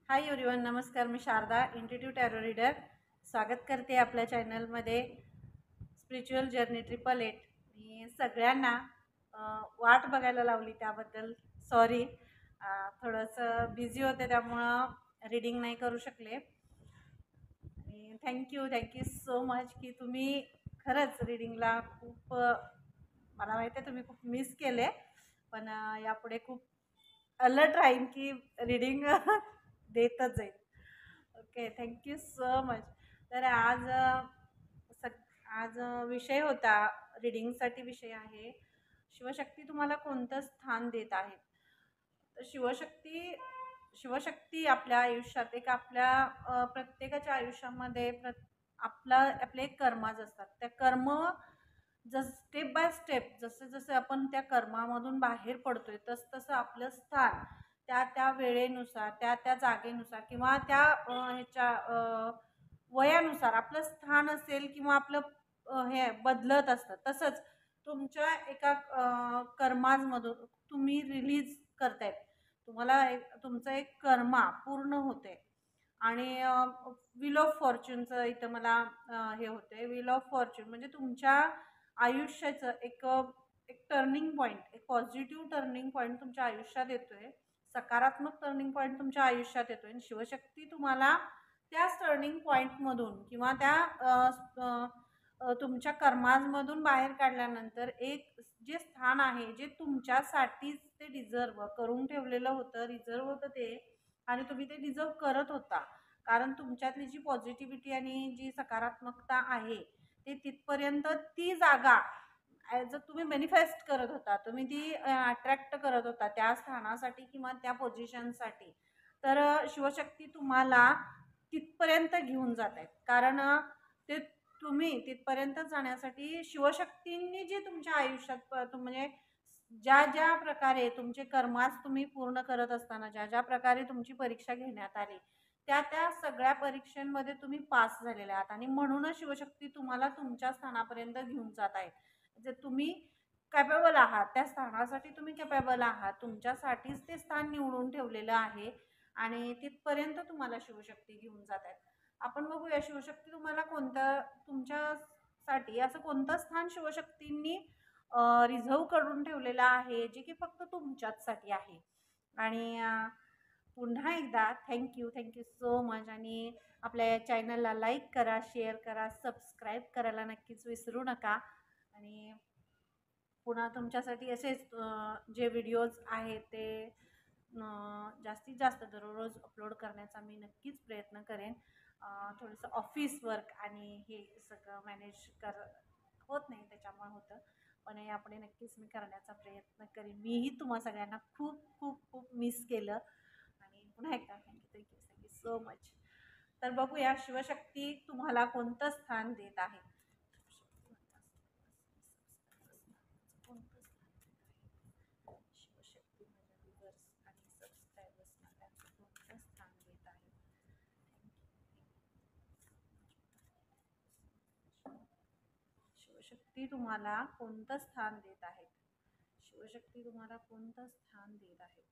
Hi everyone, नमस्कार. मी Sharda, इंट्युटिव्ह tarot reader. स्वागत करते आपल्या चॅनलमध्ये स्पिरिच्युअल जर्नी 888. मी सगळ्यांना वाट बघायला लावली त्याबद्दल सॉरी. थोडंसं बिझी होते त्यामुळं रीडिंग नाही करू शकले. आणि थँक्यू सो मच की तुम्ही खरंच रीडिंगला खूप मला माहिती आहे तुम्ही खूप मिस केले, पण यापुढे खूप अलर्ट राहीन की रीडिंग देतच जाईल. Okay, thank you so much. तर आज विषय होता, रीडिंगसाठी विषय आहे, शिवशक्ती तुम्हाला कोणतं स्थान देत आहे. तर शिवशक्ती आपल्या आयुष्यात एक आपल्या प्रत्येकाच्या आयुष्यामध्ये आपले कर्माच असतात. त्या कर्म स्टेप बाय स्टेप जसे जसे आपण त्या कर्मामधून बाहेर पडतोय तसं आपलं स्थान त्या वेळेनुसार त्या जागेनुसार किंवा त्या वयानुसार आपलं स्थान असेल किंवा आपलं हे बदलत असतं. तसंच तुमच्या एका कर्मांमधून तुम्ही रिलीज करतायत. तुम्हाला तुमचं एक कर्मा पूर्ण होते आणि व्हील ऑफ फॉर्च्यूनचं इथं मला हे होते. व्हील ऑफ फॉर्च्यून म्हणजे तुमच्या आयुष्याचं एक टर्निंग पॉईंट, एक पॉझिटिव्ह टर्निंग पॉईंट तुमच्या आयुष्यात येतोय. सकारात्मक टर्निंग पॉईंट तुमच्या आयुष्यात येतोय आणि शिवशक्ती तुम्हाला त्याच टर्निंग पॉईंटमधून किंवा तुमच्या कर्मांमधून बाहेर काढल्यानंतर एक जे स्थान आहे जे तुमच्यासाठीच ते डिझर्व करून ठेवलेलं होतं, रिझर्व होतं ते, आणि तुम्ही ते डिझर्व करत होता. कारण तुमच्यातली जी पॉझिटिव्हिटी आणि जी सकारात्मकता आहे ते तिथपर्यंत ती जागा ॲज अ तुम्ही मॅनिफेस्ट करत होता, तुम्ही ती अट्रॅक्ट करत होता त्या स्थानासाठी किंवा त्या पोझिशनसाठी. तर शिवशक्ती तुम्हाला तिथपर्यंत घेऊन जात आहेत. कारण ते तुम्ही तिथपर्यंत जाण्यासाठी शिवशक्तींनी जे तुमच्या आयुष्यात म्हणजे ज्या प्रकारे तुमचे कर्मास तुम्ही पूर्ण करत असताना ज्या प्रकारे तुमची परीक्षा घेण्यात आली त्या सगळ्या परीक्षांमध्ये तुम्ही पास झालेले आहात आणि म्हणूनच शिवशक्ती तुम्हाला तुमच्या स्थानापर्यंत घेऊन जात आहे. जर तुम्ही कॅपेबल आहात, त्या स्थानासाठी तुम्ही कॅपेबल आहात, तुमच्यासाठीच ते स्थान निवडून ठेवलेलं आहे आणि तिथपर्यंत तुम्हाला शिवशक्ती घेऊन जात आहेत. आपण बघूया शिवशक्ती तुम्हाला तुमच्यासाठी असं कोणतं स्थान शिवशक्तींनी रिझर्व करून ठेवलेलं आहे जे की फक्त तुमच्याचसाठी आहे. आणि पुन्हा एकदा थँक्यू सो मच. आणि आपल्या या चॅनलला लाईक करा, शेअर करा, सबस्क्राईब करायला नक्कीच विसरू नका. आणि पुन्हा तुमच्यासाठी असेच जे व्हिडिओज आहेत ते जास्तीत जास्त दररोज अपलोड करण्याचा मी नक्कीच प्रयत्न करेन. थोडंसं ऑफिस वर्क आणि हे सगळं मॅनेज होत नाही त्याच्यामुळे होतं, पण यापुढे नक्कीच मी करण्याचा प्रयत्न करेन. मीही तुम्हा सगळ्यांना खूप खूप खूप मिस केलं आणि पुन्हा एकदा थँक्यू सो मच. तर बघूया शिवशक्ती तुम्हाला कोणतं स्थान देत आहे. शिवशक्ती माझ्या व्ह्यूअर्स आणि सबस्क्रायबर्सना त्यांचं कोणतं स्थान देत आहे. शिवशक्ती तुम्हाला कोणतं स्थान देत आहेत. शिवशक्ती तुम्हाला कोणतं स्थान देत आहेत.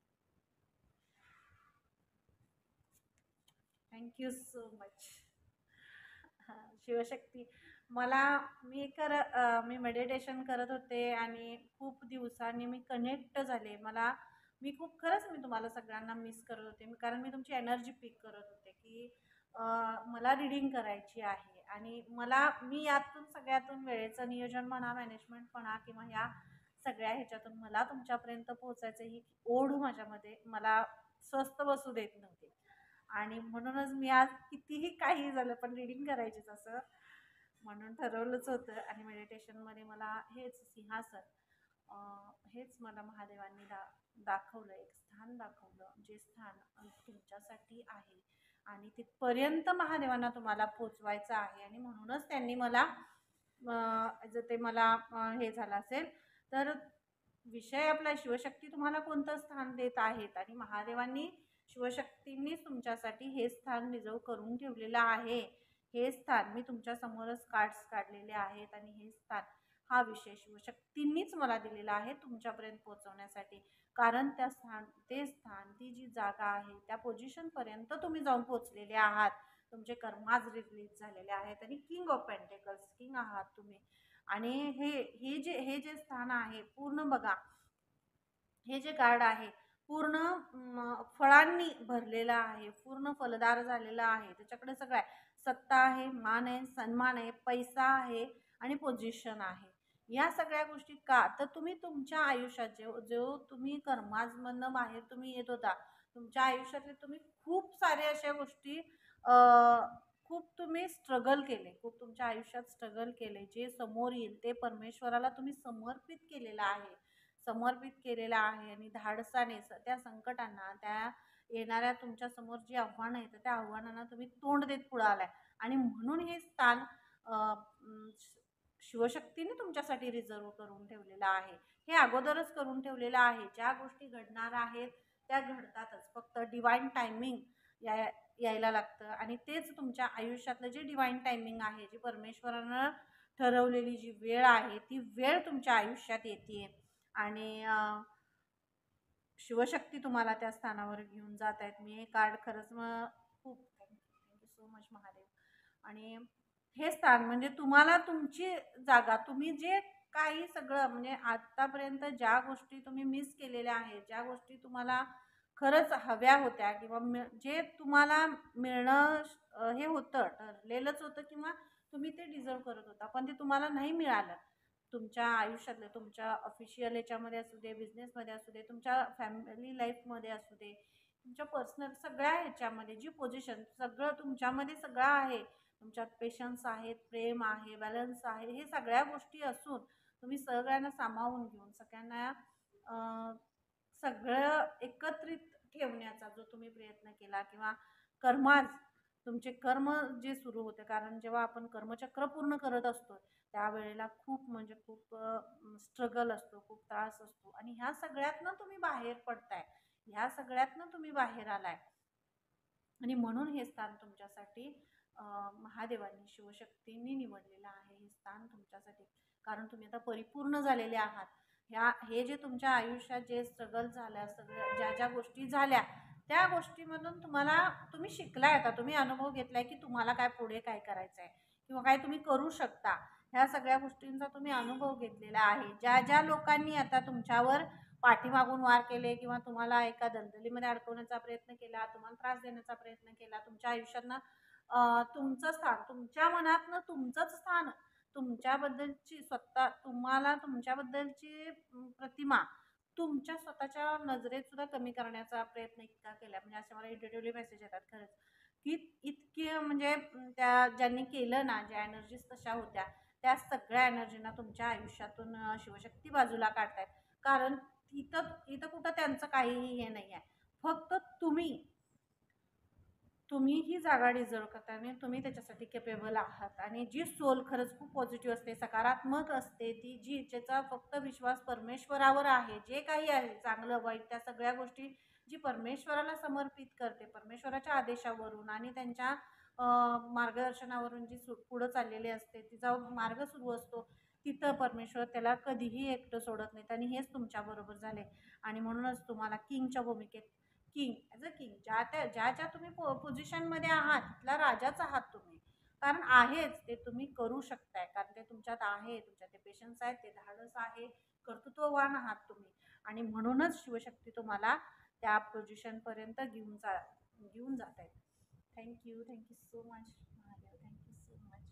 Thank you so much. शिवशक्ती मी मेडिटेशन करत होते आणि खूप दिवसांनी मी कनेक्ट झाले. मी तुम्हाला सगळ्यांना मिस करत होते कारण मी तुमची एनर्जी पिक करत होते की मला रीडिंग करायची आहे आणि मी यातून सगळ्यातून वेळेचं नियोजन म्हणा, मॅनेजमेंट म्हणा किंवा ह्या सगळ्या ह्याच्यातून मला तुमच्यापर्यंत पोहोचायचं ही ओढ माझ्यामध्ये मला स्वस्त बसू देत नव्हते. आणि म्हणूनच मी आज कितीही काही झालं पण रीडिंग करायचीच असं म्हणून ठरवलंच होतं. आणि मेडिटेशनमध्ये मला हेच मला महादेवांनी दाखवलं, एक स्थान दाखवलं जे स्थान तुमच्यासाठी आहे आणि तिथपर्यंत महादेवांना तुम्हाला पोचवायचं आहे. आणि म्हणूनच त्यांनी मला जर ते मला हे झालं असेल तर विषय आपला शिवशक्ती तुम्हाला कोणतं स्थान देत आहेत आणि महादेवांनी शिवशक्तींनीच तुमच्यासाठी हे स्थान रिझर्व करून ठेवलेलं आहे. हे स्थान मी तुमच्या समोरच कार्ड्स काढलेले आहेत आणि हे स्थान हा विषय शिवशक्तींनीच मला दिलेला आहे तुमच्यापर्यंत पोहोचवण्यासाठी. कारण ते स्थान, ती जी जागा आहे, त्या पोझिशनपर्यंत तुम्ही जाऊन पोहोचलेले आहात. तुमचे कर्माज रिलीज झालेले आहेत आणि किंग ऑफ पेंटिकल्स, किंग आहात तुम्ही. आणि हे जे स्थान आहे पूर्ण बघा, हे जे कार्ड आहे पूर्ण फळांनी भरलेलं आहे, पूर्ण फलदार झालेलं आहे. त्याच्याकडे सगळं आहे. सत्ता आहे, मान आहे, सन्मान आहे, पैसा आहे आणि पोझिशन आहे. या सगळ्या गोष्टी का तर तुम्ही तुमच्या आयुष्यात जो तुम्ही कर्माजमधनं बाहेर तुम्ही येत होता, तुमच्या आयुष्यातले तुम्ही खूप सारे अशा गोष्टी खूप तुम्ही स्ट्रगल केले, खूप तुमच्या आयुष्यात स्ट्रगल केले. जे समोर येईल ते परमेश्वराला तुम्ही समर्पित केलेला आहे आणि धाडसाने त्या संकटांना, त्या येणाऱ्या तुमच्या समोर जी आव्हानं येतात त्या आव्हानांना तुम्ही तोंड देत पुढे आलाय. आणि म्हणून हे स्थान शिवशक्तीने तुमच्यासाठी रिझर्व करून ठेवलेलं आहे. हे अगोदरच करून ठेवलेलं आहे. ज्या गोष्टी घडणार आहेत त्या घडतातच. फक्त डिवाइन टायमिंग यायला लागतं आणि तेच तुमच्या आयुष्यातलं जे डिवाइन टायमिंग आहे, जी परमेश्वरानं ठरवलेली जी वेळ आहे, ती वेळ तुमच्या आयुष्यात येते आणि शिवशक्ती तुम्हाला त्या स्थानावर घेऊन जात आहेत. मी हे कार्ड खरंच मग खूप थँक्यू सो मच महादेव. आणि हे स्थान म्हणजे तुम्हाला तुमची जागा, तुम्ही जे काही सगळं म्हणजे आतापर्यंत ज्या गोष्टी तुम्ही मिस केलेल्या आहेत, ज्या गोष्टी तुम्हाला खरंच हव्या होत्या किंवा जे तुम्हाला मिळणं हे होतं, ठरलेलंच होतं किंवा तुम्ही ते डिझर्व करत होता, पण ते तुम्हाला नाही मिळालं. तुमच्या आयुष्यातले, तुमच्या ऑफिशियल याच्यामध्ये असू दे, बिझनेसमध्ये असू दे, तुमच्या फॅमिली लाईफमध्ये असू दे, तुमच्या पर्सनल सगळ्या ह्याच्यामध्ये जी पोझिशन सगळं तुमच्यामध्ये सगळं आहे. तुमच्यात पेशन्स आहेत, प्रेम आहे, बॅलन्स आहे, हे सगळ्या गोष्टी असून तुम्ही सगळ्यांना सामावून घेऊन सगळ्यांना सगळं एकत्रित ठेवण्याचा जो तुम्ही प्रयत्न केला किंवा कर्माज तुमचे कर्म जे सुरू होते, कारण जेव्हा आपण कर्मचक्र पूर्ण करत असतो त्यावेळेला खूप म्हणजे खूप स्ट्रगल असतो, खूप त्रास असतो आणि ह्या सगळ्यातनं तुम्ही बाहेर पडताय, ह्या सगळ्यातनं तुम्ही बाहेर आलाय. आणि म्हणून हे स्थान तुमच्यासाठी महादेवांनी, शिवशक्तींनी निवडलेलं आहे हे स्थान तुमच्यासाठी. कारण तुम्ही आता परिपूर्ण झालेले आहात. हे जे तुमच्या आयुष्यात जे स्ट्रगल झाल्या, सगळ्या ज्या ज्या गोष्टी झाल्या त्या गोष्टीमधून तुम्ही शिकलाय. आता तुम्ही अनुभव घेतलाय की तुम्हाला काय पुढे काय करायचं आहे किंवा काय तुम्ही करू शकता. ह्या सगळ्या गोष्टींचा तुम्ही अनुभव घेतलेला आहे. ज्या ज्या लोकांनी आता तुमच्यावर पाठीमागून वार केले किंवा तुम्हाला एका दलदलीमध्ये अडकवण्याचा प्रयत्न केला, तुम्हाला त्रास देण्याचा प्रयत्न केला, तुमच्या आयुष्यातनं तुमचं स्थान, तुमच्या मनातनं तुमचंच स्थान, तुमच्याबद्दलची तुम्हाला तुमच्याबद्दलची प्रतिमा तुमच्या स्वतःच्या नजरेत सुद्धा कमी करण्याचा प्रयत्न इतका केला. म्हणजे असे मला इरिटेटिव्हली मेसेज येतात खरंच की इतके म्हणजे त्या ज्यांनी केलं ना, ज्या एनर्जीज तशा होत्या त्या सगळ्या एनर्जीना तुमच्या आयुष्यातून शिवशक्ती बाजूला काढतायत. कारण इथं इथं कुठं त्यांचं काहीही हे नाही आहे. फक्त तुम्ही ही जागा डिझर्व करता आणि तुम्ही त्याच्यासाठी केपेबल आहात. आणि जी सोल खरंच खूप पॉझिटिव्ह असते, सकारात्मक असते, ती ज्याचा फक्त विश्वास परमेश्वरावर आहे, जे काही आहे चांगलं वाईट त्या सगळ्या गोष्टी जी परमेश्वराला समर्पित करते, परमेश्वराच्या आदेशावरून आणि त्यांच्या मार्गदर्शनावरून जी पुढं चाललेली असते, तिचा मार्ग सुरू असतो, तिथं परमेश्वर त्याला कधीही एकटं सोडत नाहीत. आणि हेच तुमच्याबरोबर झाले. आणि म्हणूनच तुम्हाला किंगच्या भूमिकेत, किंग ॲज अ किंग, ज्या तुम्ही पोझिशनमध्ये आहात तिथला राजाच आहात तुम्ही. कारण आहेच ते, तुम्ही करू शकताय, कारण ते तुमच्यात आहे, तुमच्यात ते पेशन्स आहेत, ते धाडस आहे, कर्तृत्ववान आहात तुम्ही. आणि म्हणूनच शिवशक्ती तुम्हाला त्या पोझिशनपर्यंत घेऊन जात आहेत. Thank you so much Mahadev, thank you so much.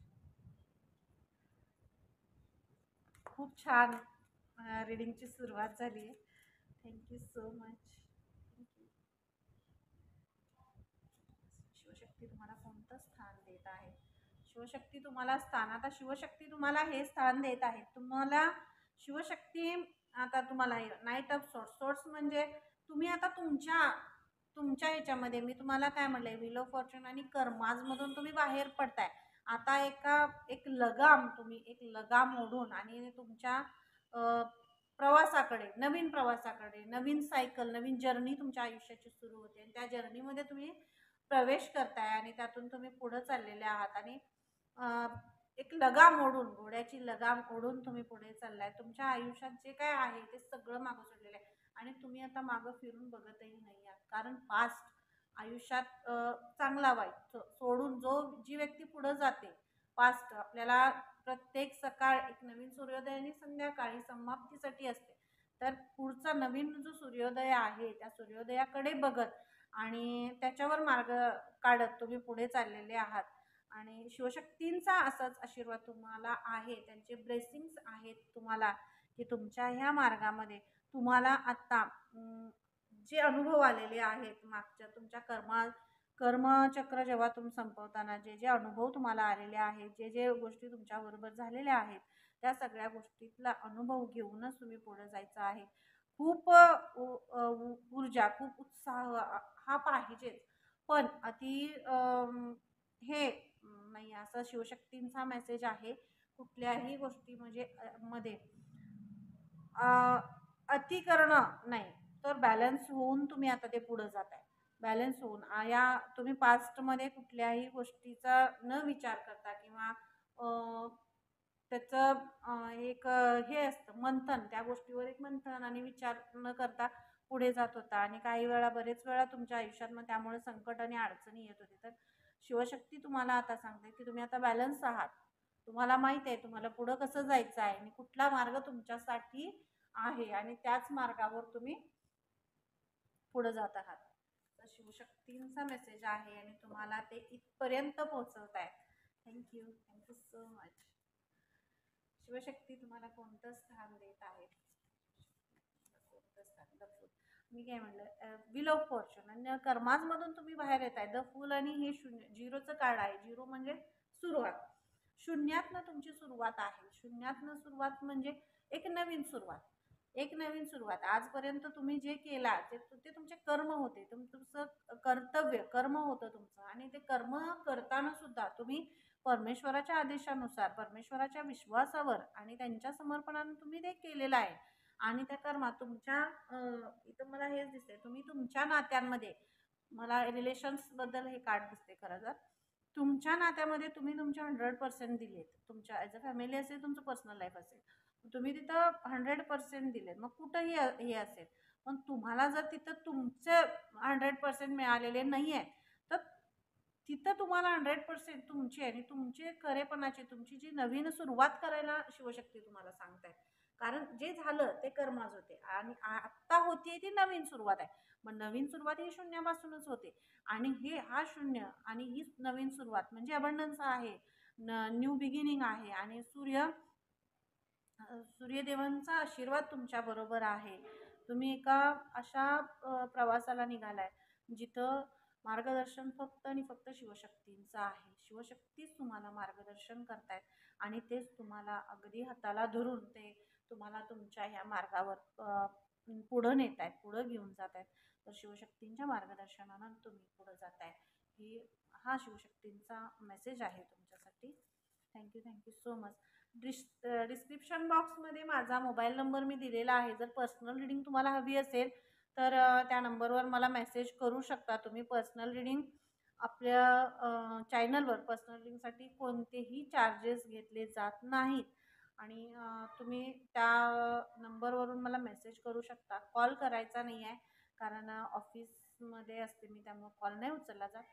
खूप छान रीडिंगची सुरुवात झाली आहे. Thank you so much. शिवशक्ती तुम्हाला कोणतं स्थान देत आहे? शिवशक्ती तुम्हाला स्थान, आता शिवशक्ती तुम्हाला हे स्थान देत आहे. तुम्हाला शिवशक्ती आता तुम्हाला नाईट ऑफ सोर्ट्स म्हणजे तुम्ही आता तुमच्या ह्याच्यामध्ये मी तुम्हाला काय म्हटलंय, व्हील ऑफ फॉर्च्यून आणि कर्माजमधून तुम्ही बाहेर पडताय. आता एक लगाम ओढून आणि तुमच्या नवीन प्रवासाकडे, नवीन सायकल, नवीन जर्नी तुमच्या आयुष्याची सुरू होते. आणि त्या जर्नीमध्ये तुम्ही प्रवेश करताय आणि त्यातून तुम्ही पुढे चाललेले आहात. आणि एक लगाम ओढून, घोड्याची लगाम ओढून तुम्ही पुढे चाललाय. तुमच्या आयुष्यात जे काय आहे ते सगळं मागं सोडलेलं आहे आणि तुम्ही आता मागं फिरून बघतही नाही आहात. कारण पास्ट आयुष्यात चांगला वाईट सोडून जी व्यक्ती पुढे जाते, पास्ट आपल्याला प्रत्येक सकाळ एक नवीन सूर्योदय आणि संध्याकाळी समाप्तीसाठी असते. तर पुढचा नवीन जो सूर्योदय आहे त्या सूर्योदयाकडे बघत आणि त्याच्यावर मार्ग काढत तुम्ही पुढे चाललेले आहात. आणि शिवशक्तींचा असाच आशीर्वाद तुम्हाला आहे, त्यांचे ब्लेसिंग्स आहेत तुम्हाला, की तुमच्या ह्या मार्गामध्ये तुम्हाला आत्ता जे अनुभव आलेले आहेत मागच्या तुमच्या कर्मचक्र जेव्हा तुम्ही संपवताना जे जे अनुभव तुम्हाला आलेले आहेत, जे जे गोष्टी तुमच्याबरोबर झालेल्या आहेत, त्या सगळ्या गोष्टीतला अनुभव घेऊनच तुम्ही पुढे जायचं आहे. खूप ऊर्जा, खूप उत्साह हा पाहिजेच. पण हे नाही, असं शिवशक्तींचा मेसेज आहे. कुठल्याही गोष्टी म्हणजे मध्ये अति करणं नाही, तर बॅलन्स होऊन तुम्ही आता ते पुढे जाताय. बॅलन्स होऊन या तुम्ही पास्टमध्ये कुठल्याही गोष्टीचा न विचार करता किंवा त्याचं एक हे असतं मंथन, त्या गोष्टीवर एक मंथन आणि विचार न करता पुढे जात होता आणि काही वेळा बरेच वेळा तुमच्या आयुष्यात मग त्यामुळे संकट आणि अडचणी येत होती. तर शिवशक्ती तुम्हाला आता सांगते की तुम्ही आता बॅलन्स आहात. तुम्हाला माहित आहे तुम्हाला पुढं कसं जायचं आहे आणि कुठला मार्ग तुमच्यासाठी आहे आणि त्याच मार्गावर तुम्ही पुढे जात आहात. तर शिवशक्तींचा मेसेज आहे आणि तुम्हाला ते इथपर्यंत पोहोचवत आहे. Thank you so much. शिवशक्ती तुम्हाला कोणतं स्थान देत आहे? कोणतं स्थान? The fool. मी काय म्हणलं, व्हील ऑफ फॉर्च्यून आणि कर्माजमधून तुम्ही बाहेर येत आहे. द फूल आणि हे शून्य, झिरोचं कार्ड आहे. झिरो म्हणजे सुरुवात. शून्यातनं तुमची सुरुवात आहे. शून्यातनं सुरुवात म्हणजे एक नवीन सुरुवात. एक नवीन सुरुवात. आजपर्यंत तुम्ही जे केला ते तुमचे कर्म होते. तुमचं कर्तव्य, कर्म होतं तुमचं आणि ते कर्म करताना सुद्धा तुम्ही परमेश्वराच्या आदेशानुसार, परमेश्वराच्या विश्वासावर आणि त्यांच्या समर्पणाने तुम्ही ते केलेलं आहे. आणि त्या कर्मात तुमच्या इथं मला हेच दिसतंय, तुम्ही तुमच्या नात्यांमध्ये, मला रिलेशन्सबद्दल हे कार्ड दिसते खरं तर. तुमच्या नात्यामध्ये तुम्ही तुमचे 100% दिलेत. तुमच्या ॲज अ फॅमिली असेल, तुमचं पर्सनल लाईफ असेल, तुम्ही तिथं 100% दिलेत. मग कुठंही हे असेल, पण तुम्हाला जर तिथं तुमचे 100% मिळालेले नाही आहे, तर तिथं तुम्हाला 100% तुमची आणि तुमचे खरेपणाची, तुमची जी नवीन सुरुवात करायला शिवशक्ती तुम्हाला सांगतायत. कारण जे झालं ते कर्मच होते आणि आत्ता होतीये ती नवीन सुरुवात आहे. मग नवीन सुरुवात ही शून्यापासूनच होते आणि हा शून्य आणि ही नवीन सुरुवात म्हणजे अबंडन्स आहे, न्यू बिगिनिंग आहे आणि सूर्यदेवांचा आशीर्वाद तुमच्या बरोबर आहे. तुम्ही एका अशा प्रवासाला निघालाय जिथं मार्गदर्शन फक्त आणि फक्त शिवशक्तींचं आहे. शिवशक्तीच तुम्हाला मार्गदर्शन करतायत आणि तेच तुम्हाला अगदी हाताला धरून ते तुम्हाला तुमच्या ह्या मार्गावर पुढं नेत आहेत, पुढं घेऊन जात आहेत. तर शिवशक्तींच्या मार्गदर्शनानं तुम्ही पुढं जाताय. हा शिवशक्तींचा मेसेज आहे तुमच्यासाठी. Thank you so much. डिस्क्रिप्शन बॉक्समध्ये माझा मोबाईल नंबर मी दिलेला आहे. जर पर्सनल रिडिंग तुम्हाला हवी असेल तर त्या नंबरवर मला मेसेज करू शकता तुम्ही. पर्सनल रिडिंग आपल्या चॅनलवर पर्सनल रिडिंगसाठी कोणतेही चार्जेस घेतले जात नाहीत आणि तुम्ही त्या नंबरवरून मला मेसेज करू शकता. कॉल करायचा नाही आहे कारण ऑफिसमध्ये असते मी, त्यामुळे कॉल नाही उचलला जात.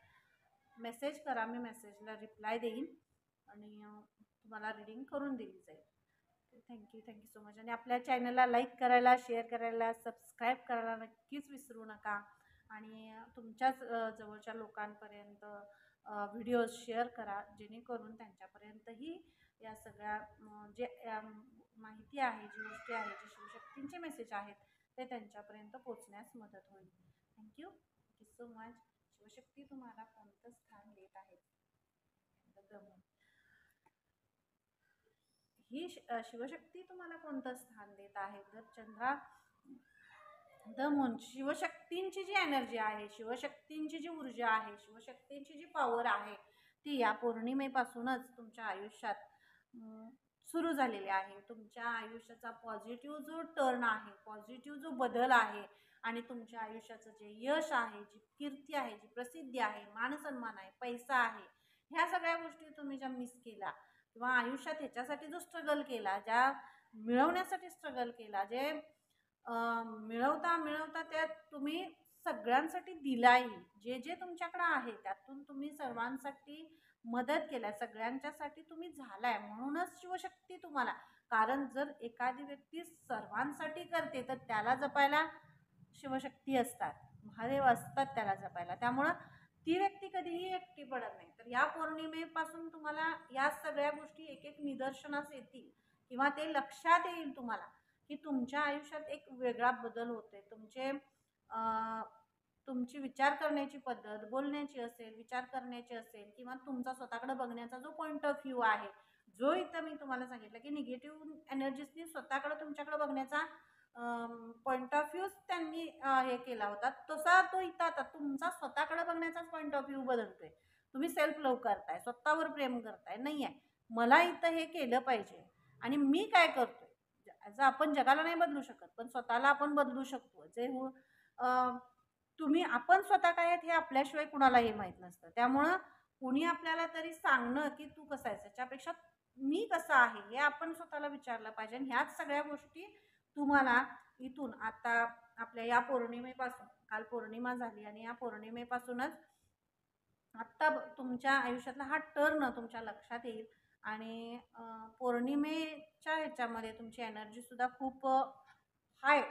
मेसेज करा, मी मेसेजला रिप्लाय देईन आणि तुम्हाला रिडिंग करून दिली जाईल. Thank you so much. आणि आपल्या चॅनलला लाईक करायला, शेअर करायला, सबस्क्राईब करायला नक्कीच विसरू नका आणि तुमच्याच जवळच्या लोकांपर्यंत व्हिडिओज शेअर करा जेणेकरून त्यांच्यापर्यंतही या सगळ्या जे माहिती आहे, जी गोष्टी आहेत, जे शिवशक्तींचे मेसेज आहेत ते त्यांच्यापर्यंत पोचण्यास मदत होईल. Thank you so much. शिवशक्ती तुम्हाला कोणतं स्थान देत आहे? ही शिवशक्ती तुम्हाला कोणतं स्थान देत आहे? तर चंद्रा द मून. शिवशक्तींची जी एनर्जी आहे, शिवशक्तींची जी ऊर्जा आहे, शिवशक्तींची जी पॉवर आहे ती या पौर्णिमेपासूनच तुमच्या आयुष्यात सुरू झालेली आहे. तुमच्या आयुष्याचा पॉझिटिव्ह जो टर्न आहे, पॉझिटिव्ह जो बदल आहे आणि तुमच्या आयुष्याचं जे यश आहे, जी कीर्ती आहे, जी प्रसिद्धी आहे, मानसन्मान आहे, पैसा आहे, ह्या सगळ्या गोष्टी तुम्ही ज्या मिस केला किंवा आयुष्यात ह्याच्यासाठी जो स्ट्रगल केला, ज्या मिळवण्यासाठी स्ट्रगल केला, जे मिळवता त्यात तुम्ही सगळ्यांसाठी दिलाही, जे जे तुमच्याकडे आहे त्यातून तुम्ही सर्वांसाठी मदत केल्या, सगळ्यांच्यासाठी तुम्ही झालाय, म्हणूनच शिवशक्ती तुम्हाला. कारण जर एखादी व्यक्ती सर्वांसाठी करते तर त्याला जपायला शिवशक्ती असतात, महादेव असतात त्याला जपायला. त्यामुळं ती व्यक्ती कधीही एकटी पडत नाही. तर या पौर्णिमेपासून तुम्हाला या सगळ्या गोष्टी एक एक निदर्शनास येतील किंवा ते लक्षात येईल तुम्हाला की तुमच्या आयुष्यात एक वेगळा बदल होते. तुमची विचार करण्याची पद्धत, बोलण्याची असेल, विचार करण्याची असेल, किंवा तुमचा स्वतःकडे बघण्याचा जो पॉईंट ऑफ व्ह्यू आहे, जो इथं मी तुम्हाला सांगितलं की निगेटिव्ह एनर्जीजनी स्वतःकडे तुमच्याकडे बघण्याचा पॉईंट ऑफ व्ह्यूच त्यांनी हे केला होता, तसा तो इथं आता तुमचा स्वतःकडे बघण्याचाच पॉईंट ऑफ व्ह्यू बदलतोय. तुम्ही सेल्फ लव्ह करताय, स्वतःवर प्रेम करताय. नाही आहे मला इथं हे केलं पाहिजे आणि मी काय करतोय. आपण जगाला नाही बदलू शकत, पण स्वतःला आपण बदलू शकतो. तुम्ही आपण स्वतः काय आहेत हे आपल्याशिवाय कुणालाही माहीत नसतं. त्यामुळं कुणी आपल्याला तरी सांगणं की तू कसं आहेस, त्याच्यापेक्षा मी कसं आहे हे आपण स्वतःला विचारलं पाहिजे. आणि ह्याच सगळ्या गोष्टी तुम्हाला इथून आता आपल्या या पौर्णिमेपासून, काल पौर्णिमा झाली आणि या पौर्णिमेपासूनच आत्ता तुमच्या आयुष्यातला हा टर्न तुमच्या लक्षात येईल. आणि पौर्णिमेच्या ह्याच्यामध्ये तुमची एनर्जीसुद्धा खूप हाय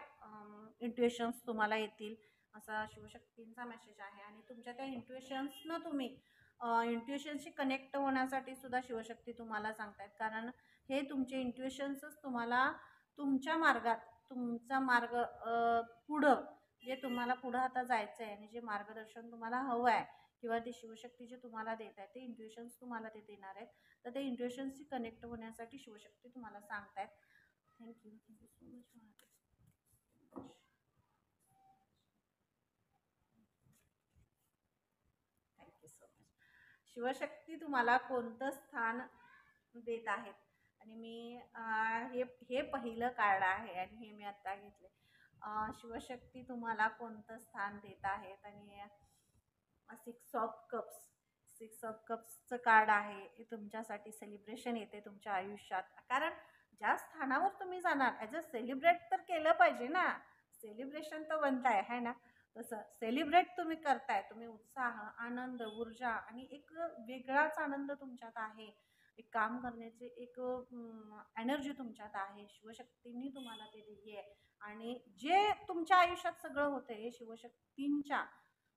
इंट्युएशन्स तुम्हाला येतील, असा शिवशक्तींचा मेसेज आहे. आणि तुमच्या त्या इंट्युएशन्सनं तुम्ही इंट्युएशनशी कनेक्ट होण्यासाठी सुद्धा शिवशक्ती तुम्हाला सांगतायत. कारण हे तुमचे इंट्युएशन्सच तुम्हाला तुमच्या मार्गात, तुमचा मार्ग पुढं जे तुम्हाला पुढं आता जायचं आहे आणि जे मार्गदर्शन तुम्हाला हवं आहे किंवा ते शिवशक्ती जे तुम्हाला देत आहे ते इंट्युएशन्स तुम्हाला ते देणार आहेत. तर ते इंट्युएशन्सशी कनेक्ट होण्यासाठी शिवशक्ती तुम्हाला सांगतायत. Thank you so much. Thank you so much. Shivshakti तुम्हाला कोणतं स्थान देत आहेत आणि मी हे पहिलं कार्ड आहे आणि हे मी आत्ता घेतले. शिवशक्ती तुम्हाला कोणतं स्थान देत आहेत आणि 6 ऑफ कप्सचं कार्ड आहे. हे तुमच्यासाठी सेलिब्रेशन येते तुमच्या आयुष्यात. कारण ज्या स्थानावर तुम्ही जाणार ॲज अ सेलिब्रेट तर केलं पाहिजे ना. सेलिब्रेशन तर बनताय आहे ना, तसं सेलिब्रेट तुम्ही करताय. तुम्ही उत्साह, आनंद, ऊर्जा आणि एक वेगळाच आनंद तुमच्यात आहे. एक काम करण्याचे एक एनर्जी तुमच्यात आहे. शिवशक्तींनी तुम्हाला ते दिली आहे. आणि जे तुमच्या आयुष्यात सगळं होतं हे शिवशक्तींच्या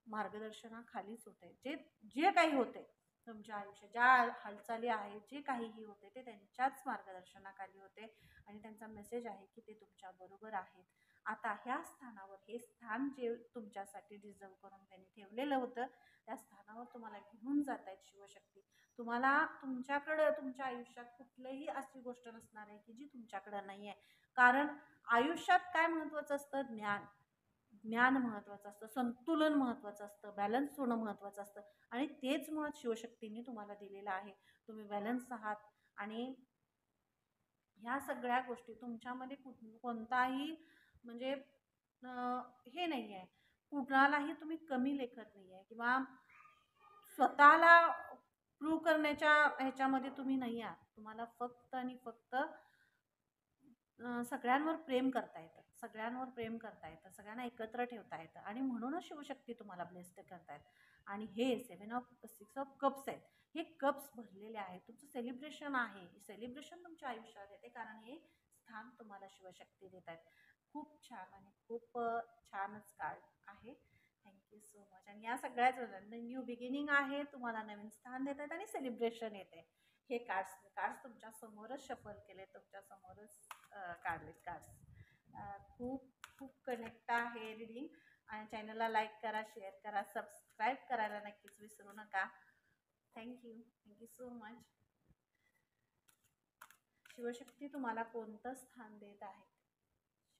मार्गदर्शनाखालीच होते. जे जे काही होते तुमच्या आयुष्यात, ज्या हालचाली आहेत, जे काहीही होते ते त्यांच्याच मार्गदर्शनाखाली होते. आणि त्यांचा मेसेज आहे की ते तुमच्याबरोबर आहेत. आता ह्या स्थानावर, हे स्थान जे तुमच्यासाठी डिझर्व करून त्यांनी ठेवलेलं होतं, त्या स्थानावर तुम्हाला घेऊन जात आहेत शिवशक्ती. तुम्हाला तुमच्याकडं तुमच्या आयुष्यात कुठलीही अशी गोष्ट नसणार आहे की जी तुमच्याकडं नाही आहे. कारण आयुष्यात काय महत्त्वाचं असतं? ज्ञान महत्त्वाचं असतं, संतुलन महत्त्वाचं असतं, बॅलन्स होणं महत्त्वाचं असतं. आणि तेच मुळात शिवशक्तींनी तुम्हाला दिलेलं आहे. तुम्ही बॅलन्स आहात आणि ह्या सगळ्या गोष्टी तुमच्यामध्ये कोणताही म्हणजे हे नाही आहे, कुणालाही तुम्ही कमी लेखत नाही आहे किंवा स्वतःला प्रूव्ह करण्याच्या ह्याच्यामध्ये तुम्ही नाही आहात. तुम्हाला फक्त आणि फक्त सगळ्यांवर प्रेम करता येतं, सगळ्यांना एकत्र ठेवता येतं. आणि म्हणूनच शिवशक्ती तुम्हाला ब्लेस्ड करतायत. आणि हे 6 ऑफ कप्स आहेत. हे कप्स भरलेले आहेत. तुमचं सेलिब्रेशन आहे. सेलिब्रेशन तुमच्या आयुष्यात येते कारण हे स्थान तुम्हाला शिवशक्ती देत आहेत. खूप छान आणि खूप छानच कार्ड आहे. Thank you so much. आणि या सगळ्याच न्यू बिगिनिंग आहे, तुम्हाला नवीन स्थान देत आहेत आणि सेलिब्रेशन येते. हे कार्ड्स तुमच्या समोरच शफल केले, तुमच्या समोरच काढलेत कार्ड्स. खूप खूप कनेक्ट आहे रीडिंग. आणि चॅनलला लाईक करा, शेअर करा, सबस्क्राईब करायला नक्कीच विसरू नका. Thank you so much. शिवशक्ती तुम्हाला कोणतं स्थान देत आहे?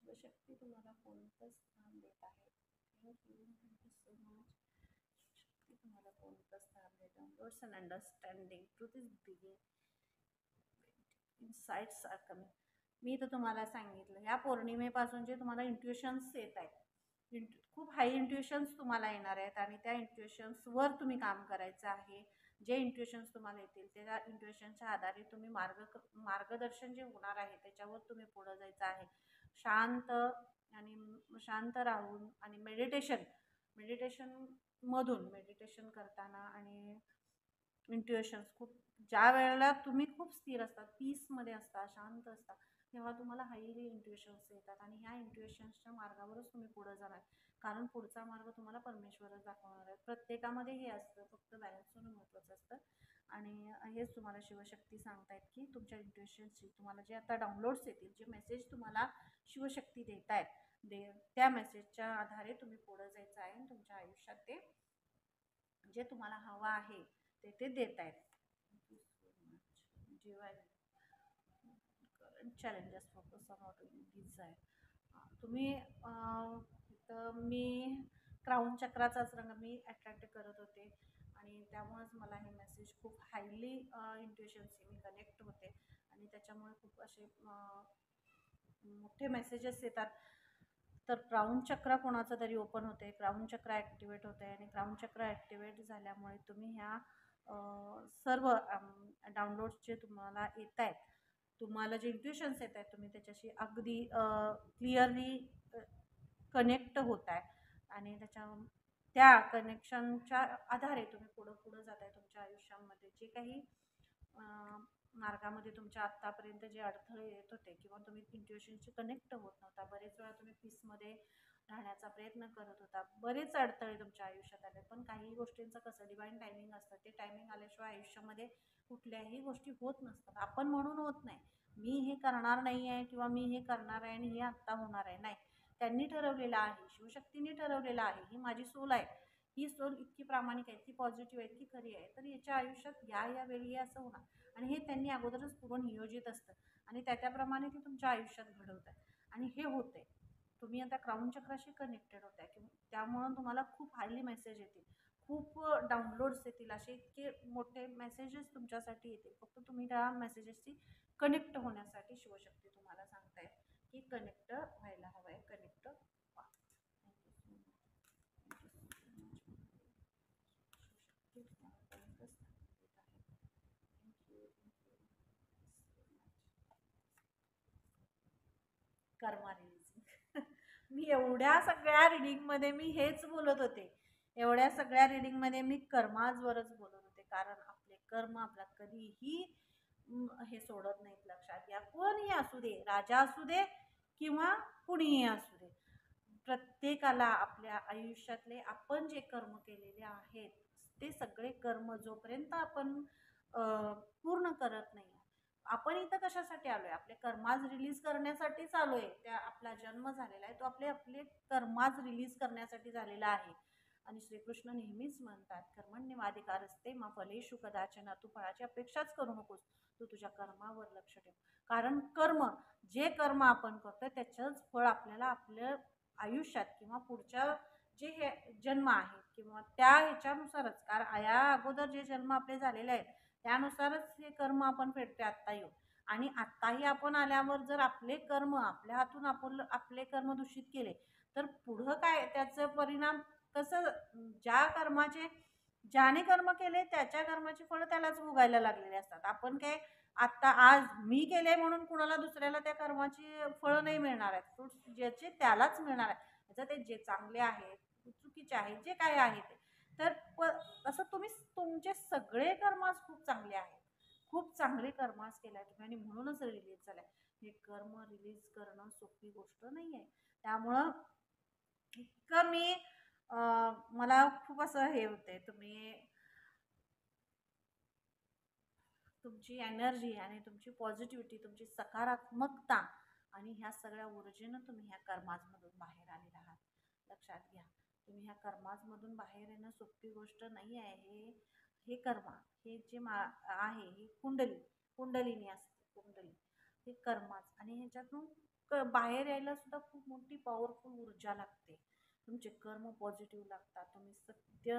शिवशक्ती तुम्हाला कोणतं स्थान देत आहे? Thank you so much. शिवशक्ती तुम्हाला कोणतं स्थान देत आहे? Words and understanding, truth is beginning, insights are coming. मी तर तुम्हाला सांगितलं ह्या पौर्णिमेपासून जे तुम्हाला इंट्युएशन्स येत आहेत, खूप हाय इंट्युएशन्स तुम्हाला येणार आहेत आणि त्या इंट्युएशन्सवर तुम्ही काम करायचं आहे. जे इंट्युशन्स तुम्हाला येतील त्या इंट्युशनच्या आधारे तुम्ही मार्गदर्शन जे होणार आहे त्याच्यावर तुम्ही पुढं जायचं आहे. शांत राहून आणि मेडिटेशन करताना आणि इंट्युशन्स खूप ज्या वेळेला तुम्ही खूप स्थिर असता, पीसमध्ये असता, शांत असता, तेव्हा तुम्हाला हायली इंट्युशन्स येतात आणि ह्या इंट्युशन्सच्या मार्गावरच तुम्ही पुढं जाणार. कारण पुढचा मार्ग तुम्हाला परमेश्वरच दाखवणार आहे. प्रत्येकामध्ये हे असतं, फक्त बॅलन्स होणं महत्त्वाचं असतं. आणि हेच तुम्हाला शिवशक्ती सांगतायत की तुमच्या इंट्युशन्सची तुम्हाला जे आता डाउनलोड्स येतील, जे मेसेज तुम्हाला शिवशक्ती देत आहेत त्या मेसेजच्या आधारे तुम्ही पुढं जायचं आहे आणि तुमच्या आयुष्यात ते जे तुम्हाला हवं आहे ते देत आहेत. चॅलेंजेस फोकस ऑन ऑट डिझायर. तुम्ही तर मी क्राऊन चक्राचाच रंग मी अट्रॅक्ट करत होते आणि त्यामुळेच मला हे मेसेज खूप हायली इंट्युशनशी मी कनेक्ट होते आणि त्याच्यामुळे खूप असे मोठे मेसेजेस येतात. तर क्राऊन चक्र कोणाचं तरी ओपन होते, क्राऊन चक्र ॲक्टिवेट होते आणि क्राऊन चक्र ॲक्टिवेट झाल्यामुळे तुम्ही ह्या सर्व डाउनलोड्स जे तुम्हाला येत आहेत, तुम्हाला जे इंट्युशन्स येत आहेत, तुम्ही त्याच्याशी अगदी क्लिअरली कनेक्ट होत आहे आणि त्या कनेक्शनच्या आधारे तुम्ही पुढं जात आहे. तुमच्या आयुष्यामध्ये जे काही मार्गामध्ये तुमच्या आत्तापर्यंत जे अडथळे येत होते किंवा तुम्ही इंट्युशनशी कनेक्ट होत नव्हता, बरेच वेळा तुम्ही पीसमध्ये राहण्याचा प्रयत्न करत होता, बरेच अडथळे तुमच्या आयुष्यात आले. पण काही गोष्टींचं कसं डिवाईन टायमिंग असतं, ते टायमिंग आल्याशिवाय आयुष्यामध्ये कुठल्याही गोष्टी होत नसतात. आपण म्हणून होत नाही, मी हे करणार नाही आहे किंवा मी हे करणार आहे आणि हे आत्ता होणार आहे, नाही. त्यांनी ठरवलेलं आहे, शिवशक्तीने ठरवलेलं आहे. ही माझी सोल आहे, ही सोल इतकी प्रामाणिक आहे, इतकी पॉझिटिव्ह आहे, इतकी खरी आहे, तर याच्या आयुष्यात या वेळी असं होणार आणि हे त्यांनी अगोदरच पूर्ण नियोजित असतं आणि त्याप्रमाणे ते तुमच्या आयुष्यात घडवतात आणि हे होते. तुम्ही आता क्राऊन चक्राशी कनेक्टेड होत आहे की त्यामुळं तुम्हाला खूप हायली मेसेज येतील, खूप डाउनलोड्स येतील, असे इतके मोठे मेसेजेस तुमच्यासाठी येतील. फक्त तुम्ही त्या मेसेजेसची कनेक्ट होण्यासाठी शिवशक्ती तुम्हाला सांगताय की कनेक्ट व्हायला हवं आहे, कनेक्ट व्हा. कर्मा रिलीजिंग. मी एवढ्या सगळ्या रिडिंगमध्ये मी हेच बोलत होते, एवढ्या सगळ्या रिडिंगमध्ये मी कर्माजवरच बोलत होते. कारण आपले कर्म आपला कधीही हे सोडत नाहीत. लक्षात घ्या, कोणीही असू दे, राजा असू दे किंवा कुणीही असू दे, प्रत्येकाला आपल्या आयुष्यातले आपण जे कर्म केलेले आहेत ते सगळे कर्म जोपर्यंत आपण पूर्ण करत नाही, आपण इथं कशासाठी आलोय, आपले कर्माज रिलीज करण्यासाठीच आलोय. त्या आपला जन्म झालेला आहे तो आपले आपले कर्माज रिलीज करण्यासाठी झालेला आहे. आणि श्रीकृष्ण नेहमीच म्हणतात, कर्मण्येवाधिकार असते मा फलेषु कदाचन, तू फळाची अपेक्षाच करू नकोस, तू तुझ्या कर्मावर लक्ष ठेव. कारण जे कर्म आपण करतोय त्याचंच फळ आपल्याला आपल्या आयुष्यात किंवा पुढच्या जे हे जन्म आहेत किंवा त्या ह्याच्यानुसारच, कारण या अगोदर जे जन्म आपले झालेले आहेत त्यानुसारच हे कर्म आपण फेडतोय आत्ता येऊन. आणि आत्ताही आपण आल्यावर जर आपले कर्म आपल्या हातून आपले कर्म दूषित केले तर पुढं काय त्याचं परिणाम कसं, ज्याने कर्म केले त्याच्या कर्माची फळं त्यालाच भोगायला लागलेले असतात. आपण काय आत्ता आज मी केले म्हणून कुणाला दुसऱ्याला त्या कर्माची फळं नाही मिळणार आहेत, फ्रुट्स ज्याचे त्यालाच मिळणार आहे. त्याचं ते जे चांगले आहेत चुकीचे आहेत जे काय आहे ते, तर असं तुमचे सगळे कर्मास खूप चांगले आहेत, खूप चांगले कर्मास केलाय तुम्ही आणि म्हणूनच रिलीज झालाय. हे कर्म रिलीज करणं सोपी गोष्ट नाही आहे. त्यामुळं इतकं मला खूप असं हे होते, तुमची एनर्जी आणि तुमची पॉझिटिव्हिटी, तुमची सकारात्मकता आणि ह्या सगळ्या ऊर्जेनं तुम्ही ह्या कर्माजमधून बाहेर आलेला आहात. लक्षात घ्या, तुम्ही ह्या कर्माजमधून बाहेर येणं सोपी गोष्ट नाही आहे. हे कर्मा, हे जे आहे, ही कुंडलिनी असते, हे कर्माच, आणि ह्याच्यातून बाहेर यायला सुद्धा खूप मोठी पॉवरफुल ऊर्जा लागते. तुमचे कर्म पॉझिटिव्ह लागतात. तुम्ही सत्य,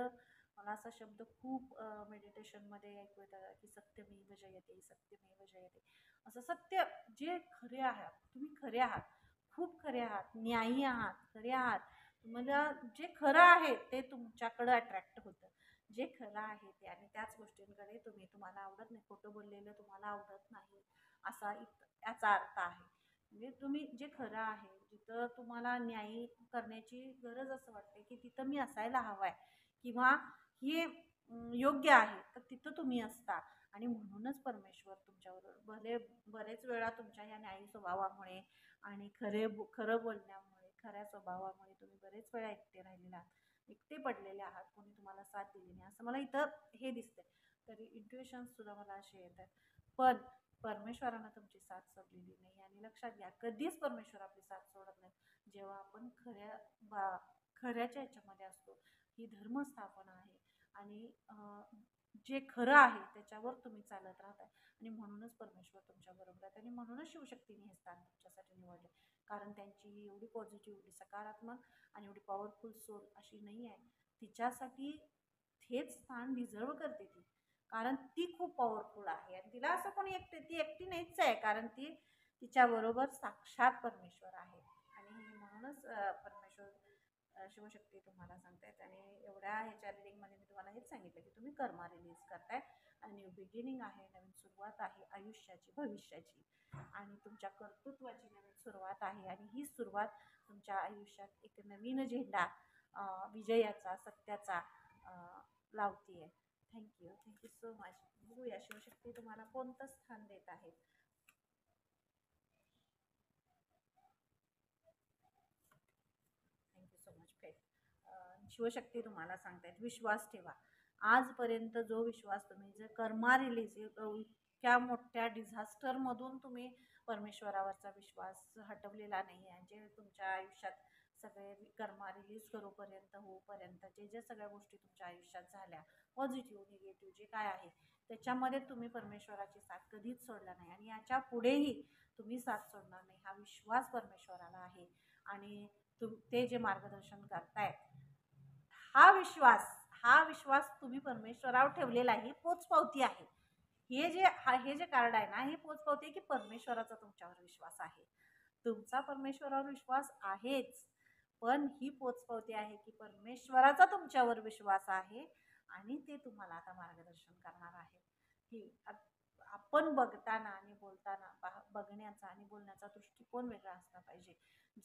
मला असा शब्द खूप मेडिटेशनमध्ये ऐकू येतात की सत्यमेव जयते, सत्यमेव जयते. असं सत्य जे खरे आहात, तुम्ही खरे आहात, खूप खरे आहात, न्यायी आहात, खरे आहात. तुम्हाला जे खरं आहे ते तुमच्याकडं अट्रॅक्ट होतं. जे खरं आहे ते आणि त्याच गोष्टींकडे तुम्हाला आवडत नाही, खोटं बोललेलं तुम्हाला आवडत नाही असा याचा अर्थ आहे. म्हणजे तुम्ही जे खरं आहे, जिथं तुम्हाला न्याय करण्याची गरज असं वाटते की तिथं मी असायला हवं आहे किंवा हे योग्य आहे, तर तिथं तुम्ही असता. आणि म्हणूनच परमेश्वर तुमच्यावर बरेच वेळा तुमच्या ह्या न्यायी स्वभावामुळे आणि खरं बोलण्यामुळे, खऱ्या स्वभावामुळे तुम्ही बरेच वेळा एकटे पडलेले आहात, कोणी तुम्हाला साथ दिली नाही असं मला इथं हे दिसतंय. तरी इंट्युशन्स सुद्धा मला असे येत आहेत. पण परमेश्वरानं तुमची साथ सोडलेली नाही आणि लक्षात घ्या, कधीच परमेश्वर आपली साथ सोडत नाही. जेव्हा आपण खऱ्याच्या ह्याच्यामध्ये असतो, ही धर्मस्थापना आहे आणि जे खरं आहे त्याच्यावर तुम्ही चालत राहताय आणि म्हणूनच परमेश्वर तुमच्या बरोबर आहे आणि म्हणूनच शिवशक्तीने हे स्थान तुमच्यासाठी निवडले. कारण त्यांची ही एवढी पॉझिटिव्ह, एवढी सकारात्मक आणि एवढी पॉवरफुल सोल अशी नाही आहे. तिच्यासाठी हेच स्थान डिझर्व करते ती, कारण ती खूप पॉवरफुल आहे आणि तिला असं कोणी ती एकटी नाहीच आहे, कारण ती तिच्याबरोबर साक्षात परमेश्वर आहे. आणि म्हणूनच परमेश्वर शिवशक्ती तुम्हाला सांगतायत. आणि एवढ्या ह्याच्या रिडिंगमध्ये मी तुम्हाला हेच सांगितलं की तुम्ही कर्मा रिलीज करताय आणि न्यू बिगिनिंग आहे, नवीन सुरुवात आहे आयुष्याची, भविष्याची आणि तुमच्या कर्तृत्वाची नवीन सुरुवात आहे. आणि ही सुरुवात तुमच्या आयुष्यात एक नवीन झेंडा विजयाचा, सत्याचा लावतीये. Thank you so much. बघूया शिवशक्ती तुम्हाला कोणतं स्थान देत आहे. Thank you so much friend. Shivshakti तुम्हाला सांगतायत विश्वास ठेवा. आजपर्यंत जो विश्वास तुम्ही जर कर्मा रिलीज इतक्या मोठ्या डिझास्टरमधून तुम्ही परमेश्वरावरचा विश्वास हटवलेला नाही आहे, जे तुमच्या आयुष्यात सगळे कर्मा रिलीज करूपर्यंत होऊपर्यंत जे सगळ्या गोष्टी तुमच्या आयुष्यात झाल्या, पॉझिटिव्ह निगेटिव्ह जे काय आहे त्याच्यामध्ये तुम्ही परमेश्वराची साथ कधीच सोडला नाही आणि याच्या पुढेही तुम्ही साथ सोडणार नाही, हा विश्वास परमेश्वराला आहे. आणि ते जे मार्गदर्शन करतायत, हा विश्वास तुम्ही परमेश्वरावर ठेवलेला ही पोचपावती आहे. हे जे कार्ड आहे ना, ही पोचपावती आहे की परमेश्वराचा तुमच्यावर विश्वास आहे. तुमचा परमेश्वरावर विश्वास आहेच, पण ही पोचपावती आहे की परमेश्वराचा तुमच्यावर विश्वास आहे आणि ते तुम्हाला आता मार्गदर्शन करणार आहे. की आपण बघताना आणि बोलताना बघण्याचा आणि बोलण्याचा दृष्टिकोन वेगळा असला पाहिजे.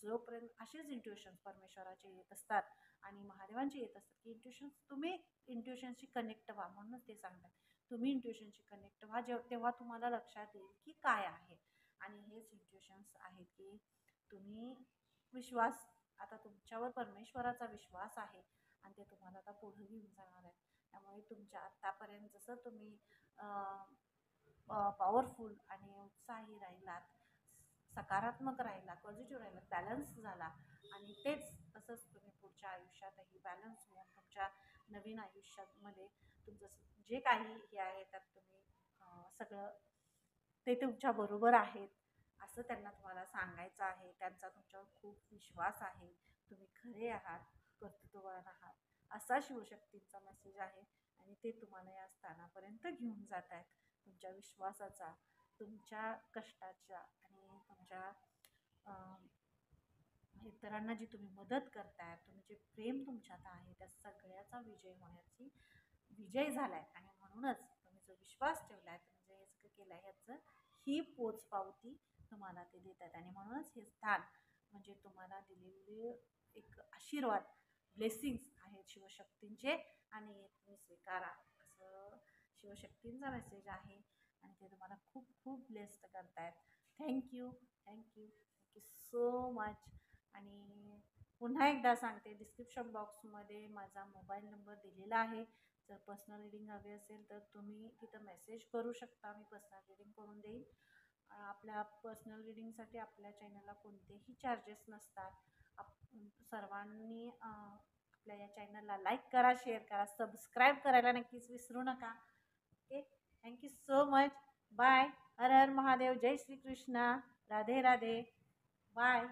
जोपर्यंत असेच इंट्युशन्स परमेश्वराचे येत असतात आणि महादेवांचे येत असतात की तुम्ही इंट्युशनशी कनेक्ट व्हा. म्हणूनच ते सांगतात तुम्ही इंट्युशनशी कनेक्ट व्हा, तेव्हा तुम्हाला लक्षात येईल की काय आहे. आणि हेच इंट्युशन्स आहेत की तुम्ही विश्वास, आता तुमच्यावर परमेश्वराचा विश्वास आहे आणि ते तुम्हाला आता पुढे घेऊन जाणार आहे. त्यामुळे तुमच्या आतापर्यंत जसं तुम्ही पॉवरफुल आणि उत्साही राहिलात, सकारात्मक राहिलात, पॉझिटिव्ह राहिलात, बॅलन्स झाला आणि तेच तसंच तुम्ही पुढच्या आयुष्यातही बॅलन्स होऊन तुमच्या नवीन आयुष्यामध्ये तुमचं जे काही हे आहे त्यात तुम्ही सगळं ते तुमच्या बरोबर आहेत असं त्यांना तुम्हाला सांगायचं आहे. त्यांचा तुमच्यावर खूप विश्वास आहे, तुम्ही खरे आहात, कर्तृत्ववान आहात असा शिवशक्तींचा मेसेज आहे. आणि ते तुम्हाला या स्थानापर्यंत घेऊन जात आहेत, तुमच्या विश्वासाचा, तुमच्या कष्टाच्या आणि तुमच्या इतरांना जी तुम्ही मदत करताय, तुम्ही जे प्रेम तुमच्यात आहे त्या सगळ्याचा विजय झालाय. आणि म्हणूनच तुम्ही जो विश्वास ठेवलाय, तुम्ही जे हे सगळं केलंय, ह्याचं ही पोचपावती तुम्हाला ते देत आहेत. आणि म्हणूनच हे स्थान म्हणजे तुम्हाला दिलेले एक आशीर्वाद, ब्लेसिंग्स आहेत शिवशक्तींचे आणि तुम्ही स्वीकारा असं शिवशक्तींचा मेसेज आहे. आणि ते तुम्हाला खूप खूप ब्लेस्ड करतायत. Thank you so much. आणि पुन्हा एकदा सांगते, डिस्क्रिप्शन बॉक्समध्ये माझा मोबाईल नंबर दिलेला आहे. जर पर्सनल रीडिंग हवी असेल तर तुम्ही तिथं मेसेज करू शकता, मी पर्सनल रीडिंग करून देईन. आपल्या पर्सनल रीडिंगसाठी आपल्या चॅनलला कोणतेही चार्जेस नसतात. सर्वांनी आपल्या या चॅनलला लाईक करा, शेअर करा, सबस्क्राईब करायला नक्कीच विसरू नका. Okay, thank you so much. Bye. Har Har Mahadev. जय श्री कृष्णा. राधे राधे. बाय.